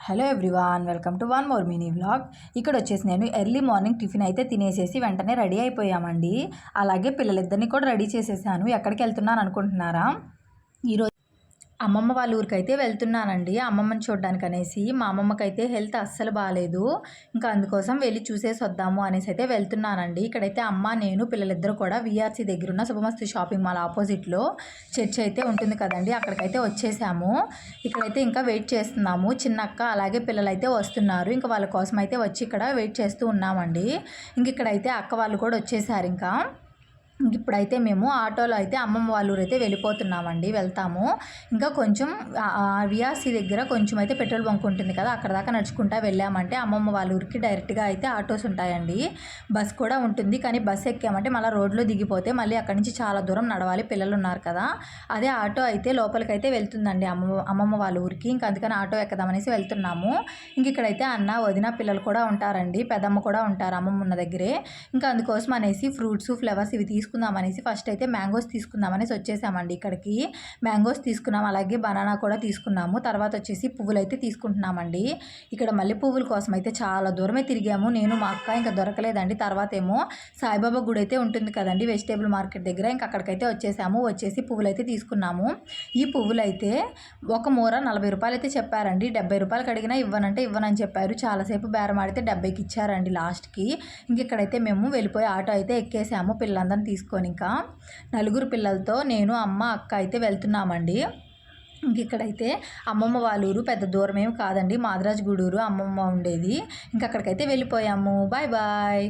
Hello everyone, welcome to one more mini vlog. ఇక్కడ వచ్చేసి నేను ఎర్లీ మార్నింగ్ టిఫిన్ అయితే తినేసేసి వెంటనే రెడీ అయిపోయామండి. అలాగే పిల్లలిద్దరిని కూడా రెడీ చేసేసాను. ఎక్కడికి వెళ్తున్నాను అనుకుంటున్నారా? ఈరోజు అమ్మమ్మ వాళ్ళ ఊరికైతే వెళ్తున్నానండి, అమ్మమ్మని చూడడానికి అనేసి. మా అమ్మమ్మకైతే హెల్త్ అస్సలు బాగాలేదు. ఇంకా అందుకోసం వెళ్ళి చూసేసి వద్దాము అనేసి అయితే వెళ్తున్నానండి. ఇక్కడైతే అమ్మ, నేను, పిల్లలిద్దరూ కూడా విఆర్సీ దగ్గర ఉన్న శుభమస్తు షాపింగ్ మాల్ ఆపోజిట్లో చర్చ్ అయితే ఉంటుంది కదండి, అక్కడికైతే వచ్చేసాము. ఇక్కడైతే ఇంకా వెయిట్ చేస్తున్నాము. చిన్నక్క అలాగే పిల్లలైతే వస్తున్నారు. ఇంకా వాళ్ళ కోసం అయితే వచ్చి ఇక్కడ వెయిట్ చేస్తూ ఉన్నామండి. ఇంక ఇక్కడైతే అక్క వాళ్ళు కూడా వచ్చేసారు. ఇంకా ఇప్పుడైతే మేము ఆటోలో అయితే అమ్మమ్మ వాళ్ళ ఊరు అయితే వెళ్తాము. ఇంకా కొంచెం విఆర్సీ దగ్గర కొంచెం అయితే పెట్రోల్ బంక్ ఉంటుంది కదా, అక్కడ దాకా నడుచుకుంటా వెళ్ళామంటే అమ్మమ్మ వాళ్ళ ఊరికి డైరెక్ట్గా అయితే ఆటోస్ ఉంటాయండి. బస్ కూడా ఉంటుంది, కానీ బస్ ఎక్కామంటే మళ్ళీ రోడ్లో దిగిపోతే మళ్ళీ అక్కడి నుంచి చాలా దూరం నడవాలి, పిల్లలు ఉన్నారు కదా. అదే ఆటో అయితే లోపలికైతే వెళ్తుందండి అమ్మమ్మ వాళ్ళ ఊరికి. ఇంకా అందుకని ఆటో ఎక్కదామనేసి వెళ్తున్నాము. ఇంక ఇక్కడైతే అన్న, వదిన, పిల్లలు కూడా ఉంటారండి. పెద్దమ్మ కూడా ఉంటారు అమ్మమ్మ ఉన్న దగ్గరే. ఇంకా అందుకోసం అనేసి ఫ్రూట్స్, ఫ్లవర్స్ ఇవి తీసుకుందామనేసి ఫస్ట్ అయితే మ్యాంగోస్ తీసుకుందామనేసి వచ్చేసామండి. ఇక్కడికి మ్యాంగోస్ తీసుకున్నాం, అలాగే బనానా కూడా తీసుకున్నాము. తర్వాత వచ్చేసి పువ్వులు అయితే తీసుకుంటున్నామండి. ఇక్కడ మళ్ళీ పువ్వుల కోసం అయితే చాలా దూరమే తిరిగాము నేను, మా అక్క. ఇంకా దొరకలేదండి. తర్వాత ఏమో సాయిబాబా గుడి అయితే ఉంటుంది కదండి వెజిటేబుల్ మార్కెట్ దగ్గర, ఇంకా అక్కడికైతే వచ్చేసి పువ్వులు అయితే తీసుకున్నాము. ఈ పువ్వులు అయితే ఒక మూర 40 రూపాయలు అయితే చెప్పారండి. 70 రూపాయలకి అడిగినా ఇవ్వనంటే ఇవ్వనని చెప్పారు. చాలాసేపు బేరం ఆడితే 70కి ఇచ్చారండి లాస్ట్కి. ఇంక ఇక్కడైతే మేము వెళ్ళిపోయి ఆటో అయితే ఎక్కేసాము పిల్లలందరినీ తీసుకొని. ఇంకా నలుగురు పిల్లలతో నేను, అమ్మ, అక్క అయితే వెళ్తున్నామండి. ఇంక ఇక్కడైతే అమ్మమ్మ వాళ్ళ ఊరు పెద్ద దూరం ఏమి కాదండి, మాదిరాజ్ గూడూరు అమ్మమ్మ ఉండేది. ఇంక అక్కడికైతే వెళ్ళిపోయాము. Bye bye.